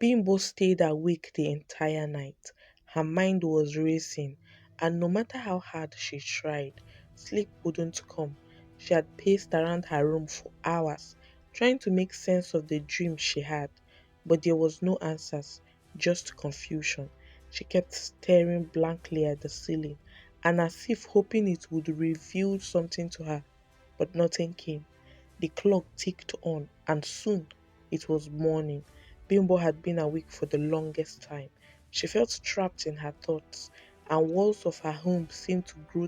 Bimbo stayed awake the entire night. Her mind was racing, and no matter how hard she tried, sleep wouldn't come. She had paced around her room for hours, trying to make sense of the dream she had, but there was no answers, just confusion. She kept staring blankly at the ceiling, and as if hoping it would reveal something to her, but nothing came. The clock ticked on, and soon it was morning. Bimbo had been awake for the longest time. She felt trapped in her thoughts, and walls of her home seemed to grow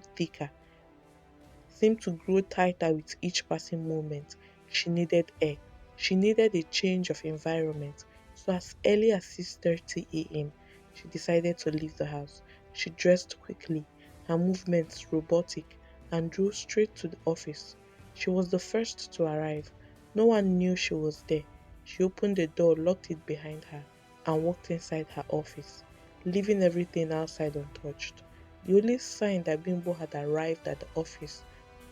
tighter with each passing moment. She needed air. She needed a change of environment. So as early as 6:30 a.m., she decided to leave the house. She dressed quickly, her movements robotic, and drove straight to the office. She was the first to arrive. No one knew she was there. She opened the door, locked it behind her, and walked inside her office, leaving everything outside untouched. The only sign that Bimbo had arrived at the office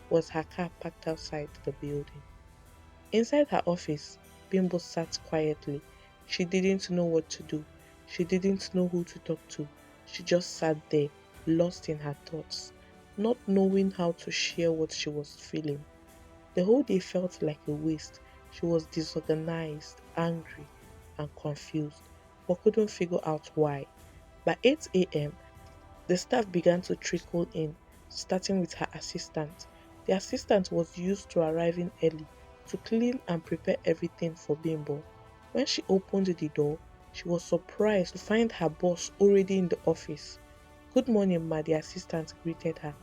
was her car parked outside the building. Inside her office, Bimbo sat quietly. She didn't know what to do. She didn't know who to talk to. She just sat there, lost in her thoughts, not knowing how to share what she was feeling. The whole day felt like a waste. She was disorganized, angry, and confused, but couldn't figure out why. By 8 a.m., the staff began to trickle in, starting with her assistant. The assistant was used to arriving early to clean and prepare everything for Bimbo. When she opened the door, she was surprised to find her boss already in the office. "Good morning, ma," the assistant greeted her,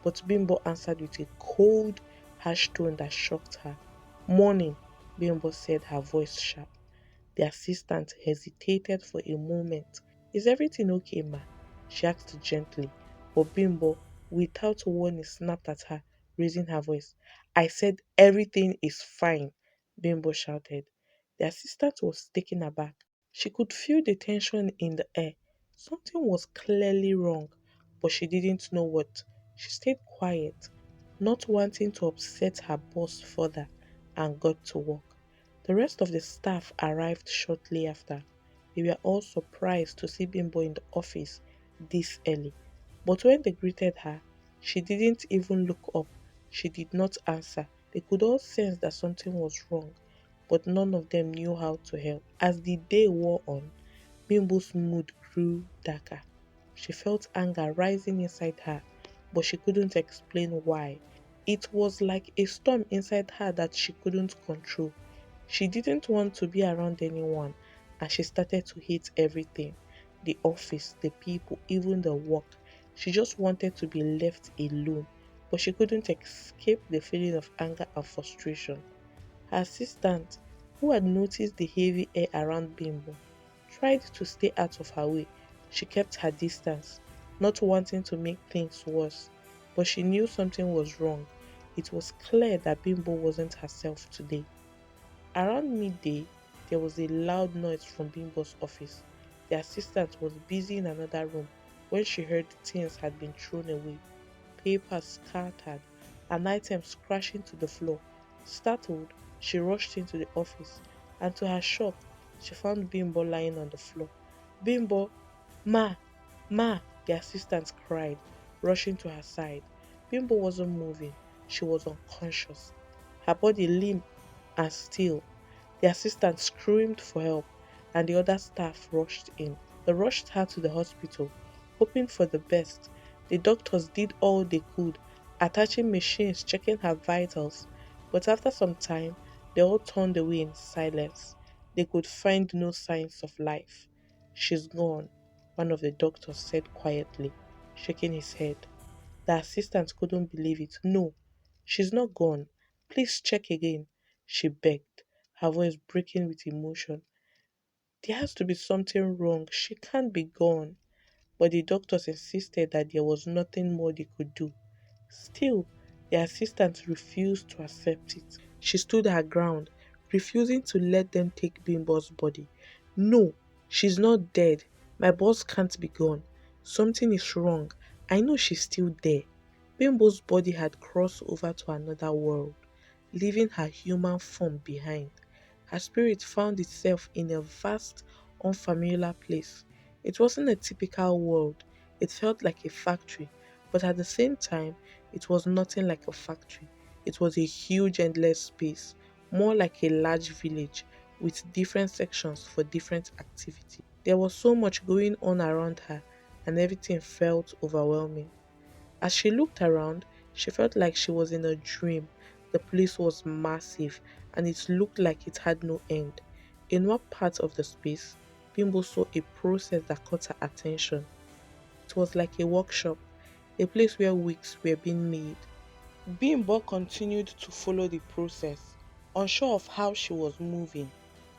but Bimbo answered with a cold, harsh tone that shocked her. "Morning," Bimbo said, her voice sharp. The assistant hesitated for a moment. "Is everything okay, ma?" she asked gently, but Bimbo, without warning, snapped at her, raising her voice. "I said everything is fine," Bimbo shouted. The assistant was taken aback. She could feel the tension in the air. Something was clearly wrong, but she didn't know what. She stayed quiet, not wanting to upset her boss further, and got to work. The rest of the staff arrived shortly after. They were all surprised to see Bimbo in the office this early. But when they greeted her, she didn't even look up. She did not answer. They could all sense that something was wrong, but none of them knew how to help. As the day wore on, Bimbo's mood grew darker. She felt anger rising inside her, but she couldn't explain why. It was like a storm inside her that she couldn't control. She didn't want to be around anyone, and she started to hate everything: the office, the people, even the work. She just wanted to be left alone, but she couldn't escape the feeling of anger and frustration. Her assistant, who had noticed the heavy air around Bimbo, tried to stay out of her way. She kept her distance, not wanting to make things worse, but she knew something was wrong. It was clear that Bimbo wasn't herself today. Around midday, there was a loud noise from Bimbo's office. The assistant was busy in another room when she heard things had been thrown away, papers scattered, and items crashing to the floor. Startled, she rushed into the office, and to her shock, she found Bimbo lying on the floor. "Bimbo, ma, ma," the assistant cried, rushing to her side. Bimbo wasn't moving. She was unconscious, her body limp and still. The assistant screamed for help, and the other staff rushed in. They rushed her to the hospital, hoping for the best. The doctors did all they could, attaching machines, checking her vitals, but after some time, they all turned away in silence. They could find no signs of life. "She's gone," one of the doctors said quietly, shaking his head. The assistant couldn't believe it. "No, she's not gone. Please check again," she begged, her voice breaking with emotion. "There has to be something wrong. She can't be gone." But the doctors insisted that there was nothing more they could do. Still, the assistant refused to accept it. She stood her ground, refusing to let them take Bimbo's body. "No, she's not dead. My boss can't be gone. Something is wrong. I know she's still there." Bimbo's body had crossed over to another world, leaving her human form behind. Her spirit found itself in a vast, unfamiliar place. It wasn't a typical world, it felt like a factory, but at the same time, it was nothing like a factory. It was a huge, endless space, more like a large village with different sections for different activities. There was so much going on around her, and everything felt overwhelming. As she looked around, she felt like she was in a dream. The place was massive and it looked like it had no end. In one part of the space, Bimbo saw a process that caught her attention. It was like a workshop, a place where wigs were being made. Bimbo continued to follow the process, unsure of how she was moving.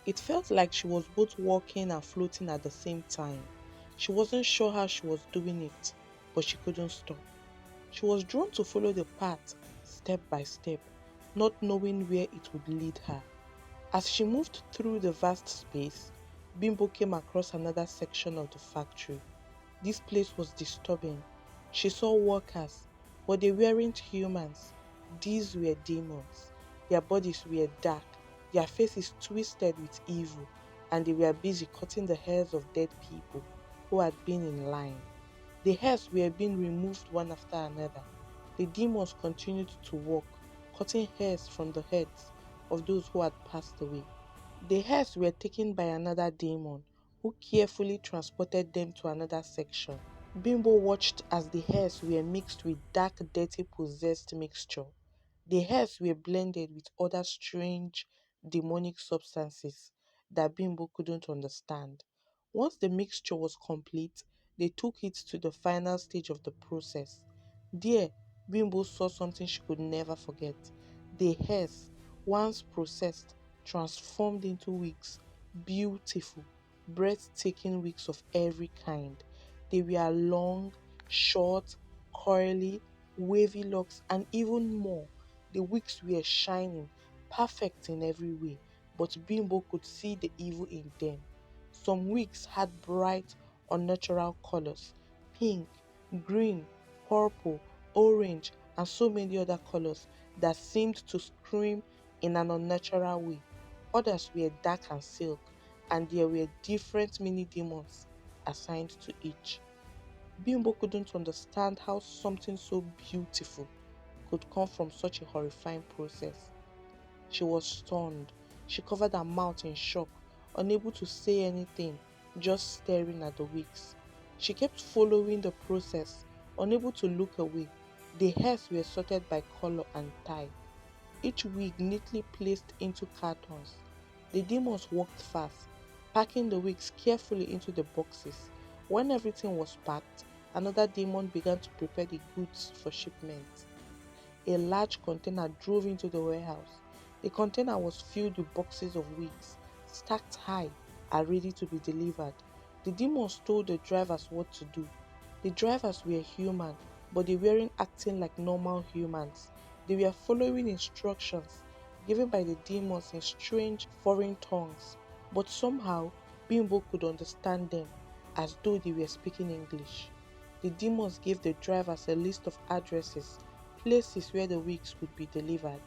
It felt like she was both walking and floating at the same time. She wasn't sure how she was doing it, but she couldn't stop. She was drawn to follow the path step by step, not knowing where it would lead her. As she moved through the vast space, Bimbo came across another section of the factory. This place was disturbing. She saw workers, but they weren't humans. These were demons. Their bodies were dark, their faces twisted with evil, and they were busy cutting the hairs of dead people who had been in line. The hairs were being removed one after another. The demons continued to walk, cutting hairs from the heads of those who had passed away. The hairs were taken by another demon, who carefully transported them to another section. Bimbo watched as the hairs were mixed with dark, dirty, possessed mixture. The hairs were blended with other strange, demonic substances that Bimbo couldn't understand. Once the mixture was complete, they took it to the final stage of the process. There, Bimbo saw something she could never forget. The hairs, once processed, transformed into wigs, beautiful, breathtaking wigs of every kind. They were long, short, curly, wavy locks, and even more. The wigs were shining, perfect in every way, but Bimbo could see the evil in them. Some wigs had bright, unnatural colors: pink, green, purple, orange, and so many other colors that seemed to scream in an unnatural way. Others were dark and silk, and there were different mini demons assigned to each. Bimbo couldn't understand how something so beautiful could come from such a horrifying process. She was stunned. She covered her mouth in shock, unable to say anything, just staring at the wigs. She kept following the process, unable to look away. The hairs were sorted by color and type, each wig neatly placed into cartons. The demons walked fast, packing the wigs carefully into the boxes. When everything was packed, another demon began to prepare the goods for shipment. A large container drove into the warehouse. The container was filled with boxes of wigs, stacked high and ready to be delivered. The demons told the drivers what to do. The drivers were human, but they weren't acting like normal humans. They were following instructions given by the demons in strange foreign tongues, but somehow Bimbo could understand them as though they were speaking English. The demons gave the drivers a list of addresses, places where the wigs would be delivered.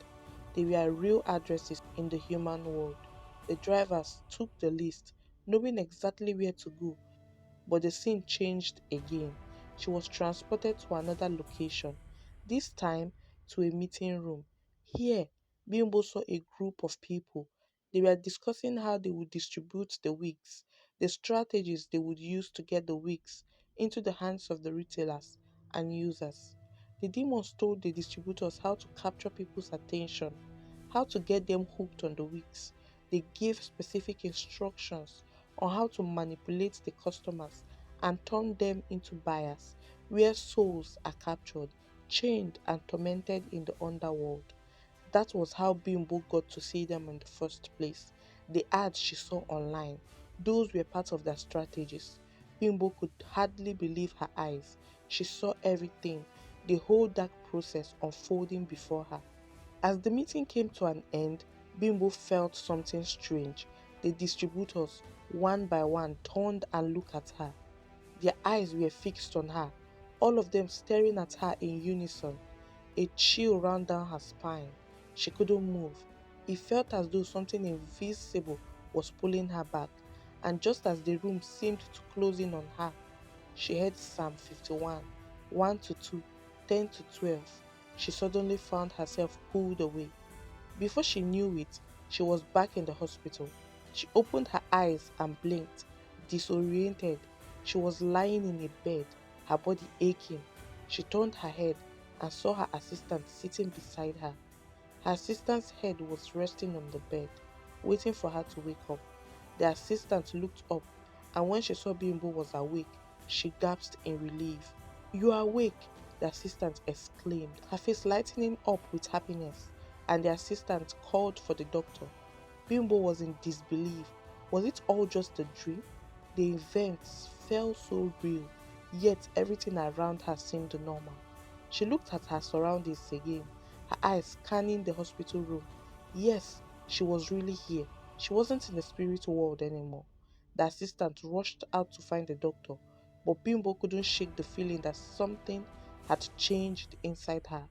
They were real addresses in the human world. The drivers took the list, knowing exactly where to go, but the scene changed again. She was transported to another location, this time to a meeting room. Here, Bimbo saw a group of people. They were discussing how they would distribute the wigs, the strategies they would use to get the wigs into the hands of the retailers and users. The demons told the distributors how to capture people's attention, how to get them hooked on the wigs. They gave specific instructions on how to manipulate the customers and turn them into buyers, where souls are captured, chained, and tormented in the underworld. That was how Bimbo got to see them in the first place. The ads she saw online, those were part of their strategies. Bimbo could hardly believe her eyes. She saw everything, the whole dark process unfolding before her. As the meeting came to an end, Bimbo felt something strange. The distributors, one by one, turned and looked at her. Their eyes were fixed on her, all of them staring at her in unison. A chill ran down her spine. She couldn't move. It felt as though something invisible was pulling her back. and just as the room seemed to close in on her, she heard Psalm 51, 1 to 2, 10 to 12. She suddenly found herself pulled away. Before she knew it, she was back in the hospital. She opened her eyes and blinked, disoriented. She was lying in a bed, her body aching. She turned her head and saw her assistant sitting beside her. Her assistant's head was resting on the bed, waiting for her to wake up. The assistant looked up, and when she saw Bimbo was awake, she gasped in relief. "You are awake!" the assistant exclaimed, her face lighting up with happiness, and the assistant called for the doctor. Bimbo was in disbelief. Was it all just a dream? The events felt so real, yet everything around her seemed normal. She looked at her surroundings again, her eyes scanning the hospital room. Yes, she was really here. She wasn't in the spirit world anymore. The assistant rushed out to find the doctor, but Bimbo couldn't shake the feeling that something had changed inside her.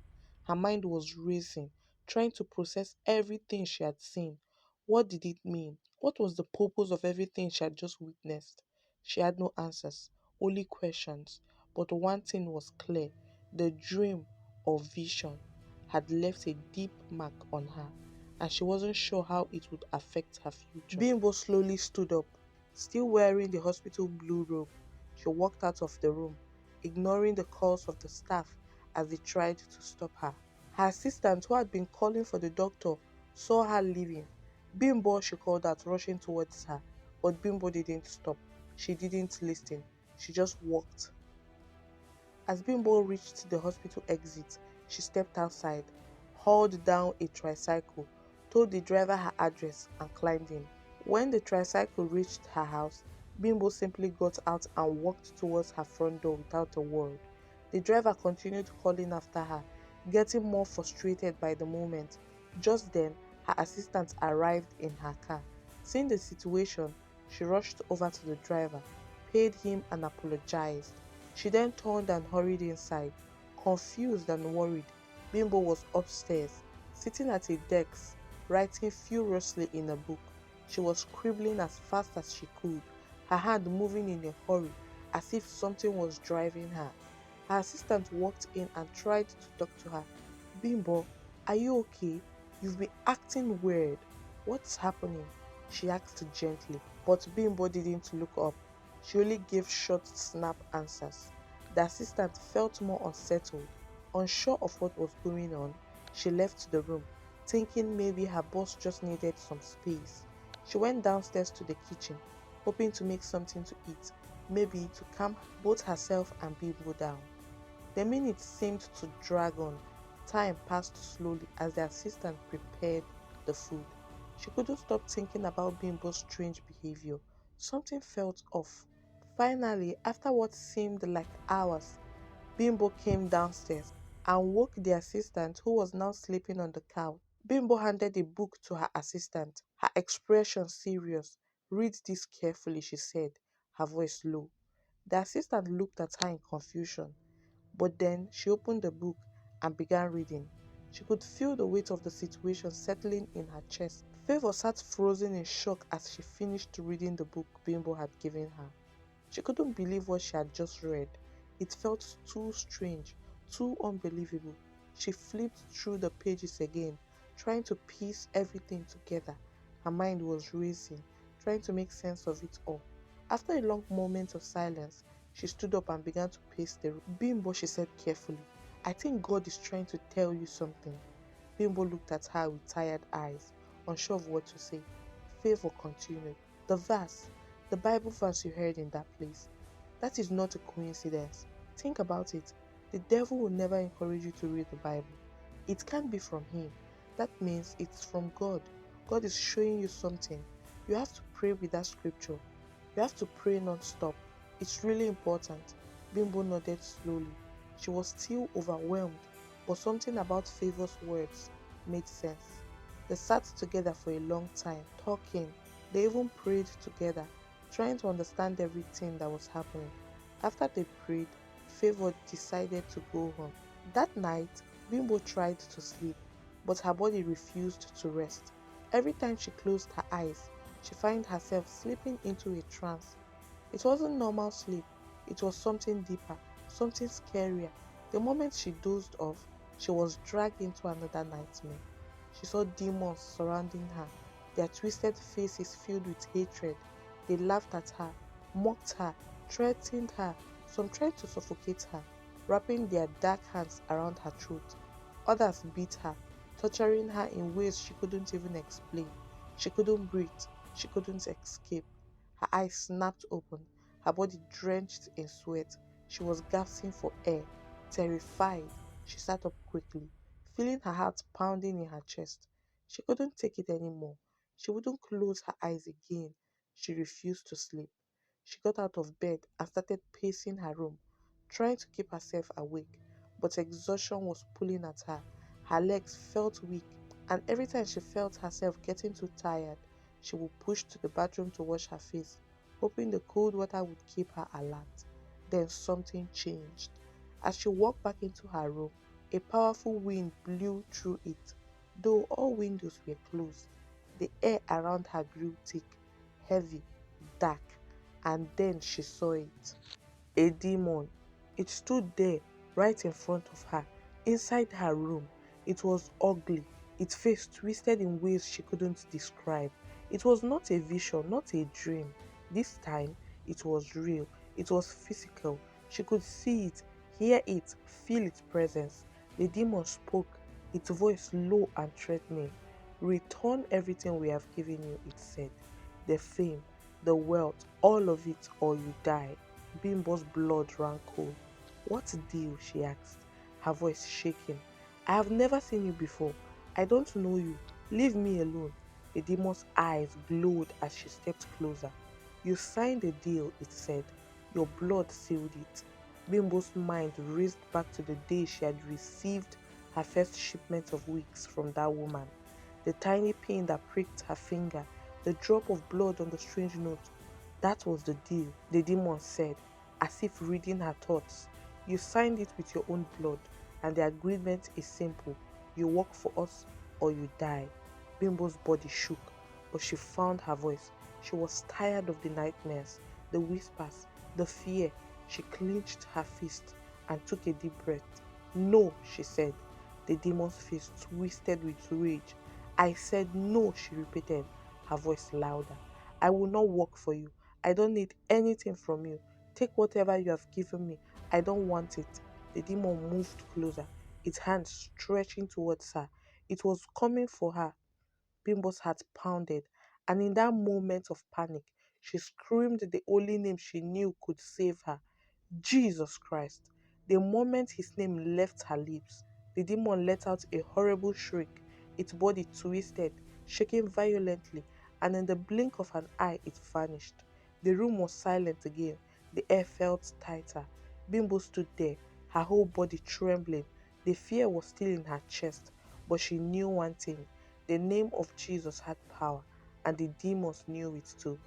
Her mind was racing, trying to process everything she had seen. What did it mean? What was the purpose of everything she had just witnessed? She had no answers, only questions. But one thing was clear: the dream or vision had left a deep mark on her, and she wasn't sure how it would affect her future. Bimbo slowly stood up, still wearing the hospital blue robe. She walked out of the room, ignoring the calls of the staff as they tried to stop her. Her assistant, who had been calling for the doctor, saw her leaving. "Bimbo," she called out, rushing towards her. But Bimbo didn't stop. She didn't listen. She just walked. As Bimbo reached the hospital exit, she stepped outside, hauled down a tricycle, told the driver her address, and climbed in. When the tricycle reached her house, Bimbo simply got out and walked towards her front door without a word. The driver continued calling after her, getting more frustrated by the moment. Just then, her assistant arrived in her car. Seeing the situation, she rushed over to the driver, paid him, and apologized. She then turned and hurried inside. Confused and worried, Bimbo was upstairs, sitting at a desk, writing furiously in a book. She was scribbling as fast as she could, her hand moving in a hurry, as if something was driving her. Her assistant walked in and tried to talk to her. "Bimbo, are you okay? You've been acting weird. What's happening?" she asked gently. But Bimbo didn't look up. She only gave short, snap answers. The assistant felt more unsettled. Unsure of what was going on, she left the room, thinking maybe her boss just needed some space. She went downstairs to the kitchen, hoping to make something to eat, maybe to calm both herself and Bimbo down. The minutes seemed to drag on. Time passed slowly as the assistant prepared the food. She couldn't stop thinking about Bimbo's strange behavior. Something felt off. Finally, after what seemed like hours, Bimbo came downstairs and woke the assistant, who was now sleeping on the couch. Bimbo handed a book to her assistant, her expression serious. "Read this carefully," she said, her voice low. The assistant looked at her in confusion, but then she opened the book and began reading. She could feel the weight of the situation settling in her chest. Favor sat frozen in shock as she finished reading the book Bimbo had given her. She couldn't believe what she had just read. It felt too strange, too unbelievable. She flipped through the pages again, trying to piece everything together. Her mind was racing, trying to make sense of it all. After a long moment of silence, she stood up and began to pace the room. "Bimbo," she said carefully, "I think God is trying to tell you something." Bimbo looked at her with tired eyes, unsure of what to say. Favor continued. "The verse, the Bible verse you heard in that place, that is not a coincidence. Think about it. The devil will never encourage you to read the Bible. It can't be from him. That means it's from God. God is showing you something. You have to pray with that scripture. You have to pray non-stop. It's really important." Bimbo nodded slowly. She was still overwhelmed, but something about Favor's words made sense. They sat together for a long time, talking. They even prayed together, trying to understand everything that was happening. After they prayed, Favor decided to go home. That night, Bimbo tried to sleep, but her body refused to rest. Every time she closed her eyes, she found herself slipping into a trance. It wasn't normal sleep, it was something deeper, something scarier. The moment she dozed off, she was dragged into another nightmare. She saw demons surrounding her, their twisted faces filled with hatred. They laughed at her, mocked her, threatened her, some tried to suffocate her, wrapping their dark hands around her throat. Others beat her, torturing her in ways she couldn't even explain. She couldn't breathe, she couldn't escape. Her eyes snapped open, her body drenched in sweat. She was gasping for air. Terrified, she sat up quickly, feeling her heart pounding in her chest. She couldn't take it anymore. She wouldn't close her eyes again. She refused to sleep. She got out of bed and started pacing her room, trying to keep herself awake, but exhaustion was pulling at her. Her legs felt weak, and every time she felt herself getting too tired, she would push to the bathroom to wash her face, hoping the cold water would keep her alert. Then something changed. As she walked back into her room, a powerful wind blew through it. Though all windows were closed, the air around her grew thick, heavy, dark, and then she saw it. A demon. It stood there, right in front of her, inside her room. It was ugly, its face twisted in ways she couldn't describe. It was not a vision, not a dream. This time, it was real, it was physical. She could see it, hear it, feel its presence. The demon spoke, its voice low and threatening. Return everything we have given you, it said. The fame, the wealth, all of it, or you die. Bimbo's blood ran cold. "What deal?" she asked, her voice shaking. "I have never seen you before. I don't know you. Leave me alone." The demon's eyes glowed as she stepped closer. "You signed a deal," it said. "Your blood sealed it." Bimbo's mind raced back to the day she had received her first shipment of wigs from that woman. The tiny pin that pricked her finger, the drop of blood on the strange note. "That was the deal," the demon said, as if reading her thoughts. "You signed it with your own blood, and the agreement is simple. You work for us or you die." Bimbo's body shook, but she found her voice. She was tired of the nightmares, the whispers, the fear. She clenched her fist and took a deep breath. "No," she said. The demon's face twisted with rage. "I said no," she repeated, her voice louder. "I will not work for you. I don't need anything from you. Take whatever you have given me. I don't want it." The demon moved closer, its hand stretching towards her. It was coming for her. Bimbo's heart pounded, and in that moment of panic, she screamed the only name she knew could save her: Jesus Christ. The moment his name left her lips, the demon let out a horrible shriek. Its body twisted, shaking violently, and in the blink of an eye it vanished. The room was silent again. The air felt tighter. Bimbo stood there, her whole body trembling. The fear was still in her chest, but she knew one thing: the name of Jesus had power, and the demons knew it too.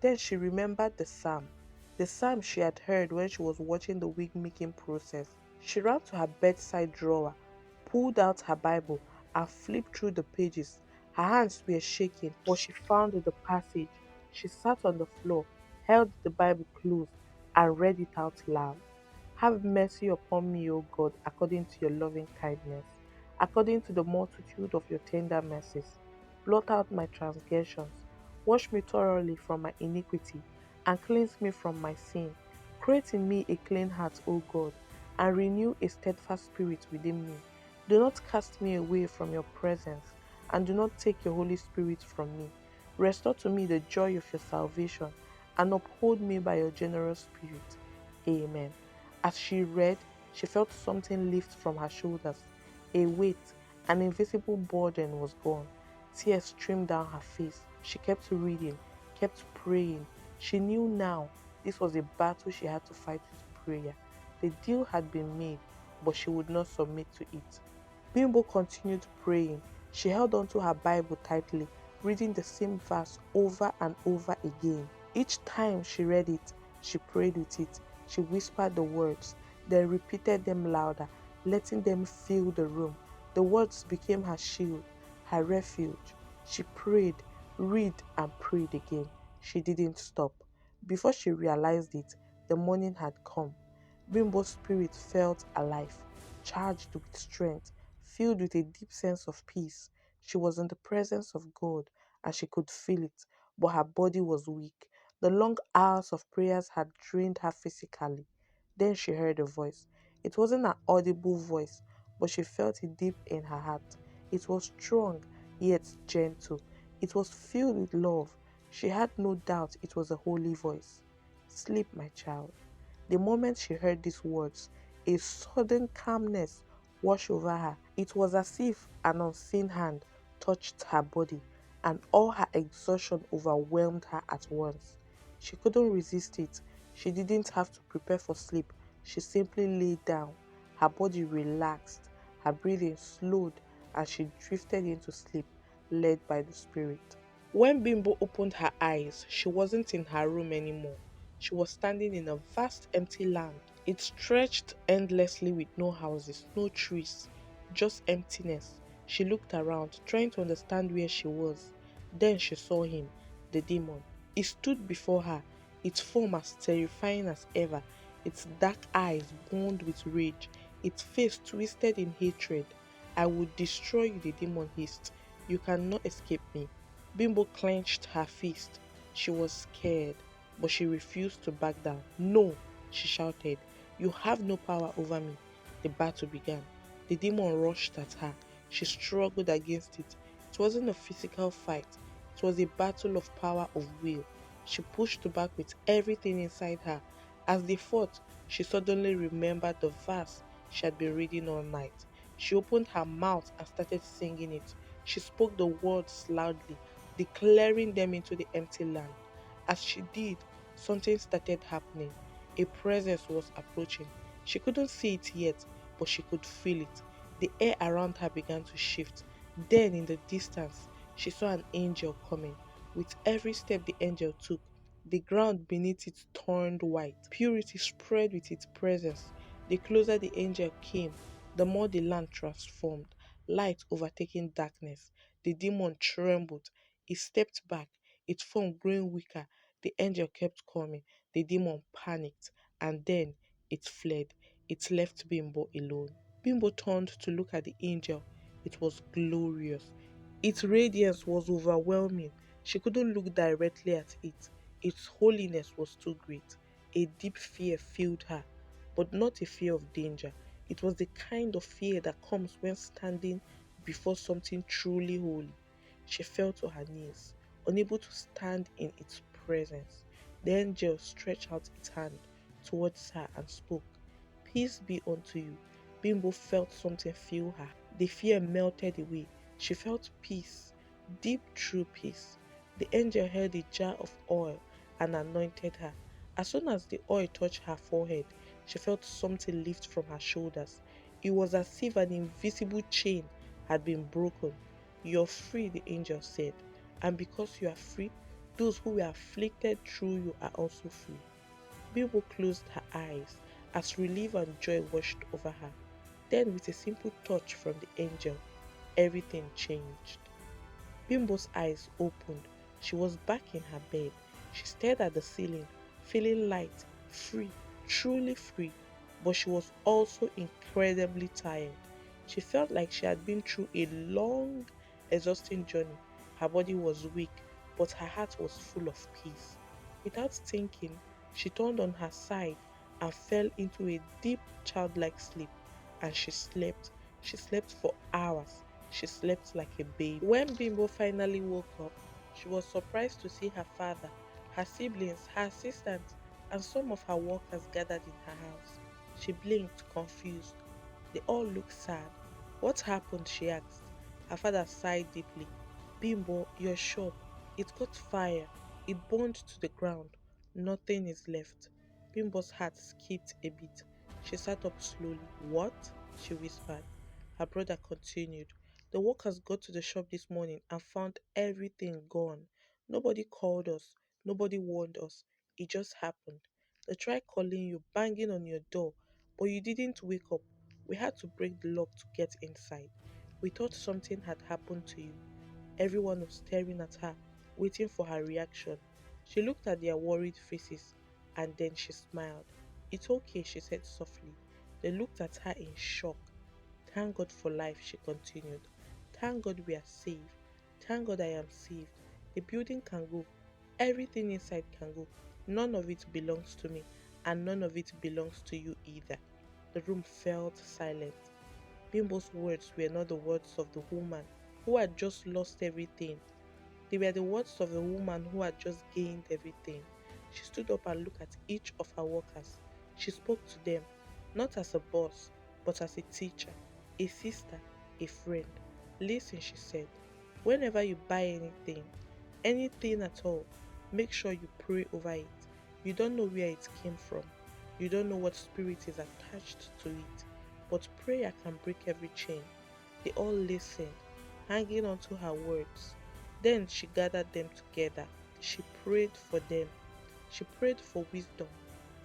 Then she remembered the psalm she had heard when she was watching the wig making process. She ran to her bedside drawer, pulled out her Bible, and flipped through the pages. Her hands were shaking, but she found the passage. She sat on the floor, held the Bible close, and read it out loud. "Have mercy upon me, O God, according to your loving kindness, according to the multitude of your tender mercies. Blot out my transgressions. Wash me thoroughly from my iniquity, and cleanse me from my sin. Create in me a clean heart, O God, and renew a steadfast spirit within me. Do not cast me away from your presence, and do not take your Holy Spirit from me. Restore to me the joy of your salvation, and uphold me by your generous spirit." Amen. As she read, she felt something lift from her shoulders. A weight, an invisible burden was gone. Tears streamed down her face. She kept reading, kept praying. She knew now this was a battle she had to fight with prayer. The deal had been made, but she would not submit to it. Bimbo continued praying. She held onto her Bible tightly, reading the same verse over and over again. Each time she read it, she prayed with it. She whispered the words, then repeated them louder, letting them fill the room. The words became her shield, her refuge. She prayed, read and prayed again. She didn't stop. Before she realized it, the morning had come. Bimbo's spirit felt alive, charged with strength, filled with a deep sense of peace. She was in the presence of God and she could feel it, but her body was weak. The long hours of prayers had drained her physically. Then she heard a voice. It wasn't an audible voice, but she felt it deep in her heart. It was strong, yet gentle. It was filled with love. She had no doubt it was a holy voice. Sleep, my child. The moment she heard these words, a sudden calmness washed over her. It was as if an unseen hand touched her body, and all her exhaustion overwhelmed her at once. She couldn't resist it. She didn't have to prepare for sleep. She simply lay down. Her body relaxed, her breathing slowed, and she drifted into sleep, led by the Spirit. When Bimbo opened her eyes, she wasn't in her room anymore. She was standing in a vast empty land. It stretched endlessly with no houses, no trees, just emptiness. She looked around, trying to understand where she was. Then she saw him, the demon. He stood before her, its form as terrifying as ever, its dark eyes burned with rage, its face twisted in hatred. I will destroy you, the demon hissed. You cannot escape me. Bimbo clenched her fist. She was scared, but she refused to back down. No, she shouted. You have no power over me. The battle began. The demon rushed at her. She struggled against it. It wasn't a physical fight, it was a battle of power of will. She pushed back with everything inside her. As they fought, she suddenly remembered the verse she had been reading all night. She opened her mouth and started singing it. She spoke the words loudly, declaring them into the empty land. As she did, something started happening. A presence was approaching. She couldn't see it yet, but she could feel it. The air around her began to shift. Then, in the distance, she saw an angel coming. With every step the angel took, the ground beneath it turned white. Purity spread with its presence. The closer the angel came, the more the land transformed, light overtaking darkness. The demon trembled. He stepped back, its form growing weaker. The angel kept coming. The demon panicked, and then it fled. It left Bimbo alone. Bimbo turned to look at the angel. It was glorious. Its radiance was overwhelming. She couldn't look directly at it. Its holiness was too great. A deep fear filled her, but not a fear of danger. It was the kind of fear that comes when standing before something truly holy. She fell to her knees, unable to stand in its presence. The angel stretched out its hand towards her and spoke. Peace be unto you. Bimbo felt something fill her. The fear melted away. She felt peace, deep true peace. The angel held a jar of oil and anointed her. As soon as the oil touched her forehead, she felt something lift from her shoulders. It was as if an invisible chain had been broken. You're free, the angel said, and because you are free, those who were afflicted through you are also free. Bilbo closed her eyes as relief and joy washed over her. Then, with a simple touch from the angel, everything changed. Bimbo's eyes opened. She was back in her bed. She stared at the ceiling, feeling light, free, truly free. But she was also incredibly tired. She felt like she had been through a long, exhausting journey. Her body was weak, but her heart was full of peace. Without thinking, she turned on her side and fell into a deep, childlike sleep. And she slept. She slept for hours. She slept like a baby. When Bimbo finally woke up, she was surprised to see her father, her siblings, her assistants, and some of her workers gathered in her house. She blinked, confused. They all looked sad. What happened? She asked. Her father sighed deeply. Bimbo, your shop. It caught fire. It burned to the ground. Nothing is left. Bimbo's heart skipped a beat. She sat up slowly. What? She whispered. Her brother continued. The workers got to the shop this morning and found everything gone. Nobody called us. Nobody warned us. It just happened. They tried calling you, banging on your door, but you didn't wake up. We had to break the lock to get inside. We thought something had happened to you. Everyone was staring at her. waiting for her reaction. She looked at their worried faces and then she smiled. It's okay, she said softly. They looked at her in shock. Thank God for life, she continued. Thank God we are safe. Thank God I am saved. The building can go. Everything inside can go. None of it belongs to me, and none of it belongs to you either. The room felt silent. Bimbo's words were not the words of the woman who had just lost everything. They were the words of a woman who had just gained everything. She stood up and looked at each of her workers. She spoke to them, not as a boss, but as a teacher, a sister, a friend. Listen, she said, whenever you buy anything, anything at all, make sure you pray over it. You don't know where it came from. You don't know what spirit is attached to it. But prayer can break every chain. They all listened, hanging on to her words. Then she gathered them together. She prayed for them. She prayed for wisdom,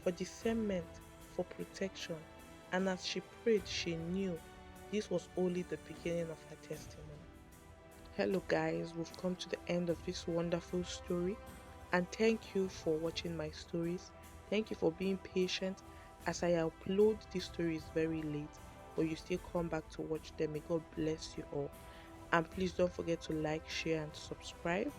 for discernment, for protection. And as she prayed, she knew this was only the beginning of her testimony. Hello, guys, we've come to the end of this wonderful story. And thank you for watching my stories. Thank you for being patient as I upload these stories very late, but you still come back to watch them. May God bless you all. And please don't forget to like, share, and subscribe.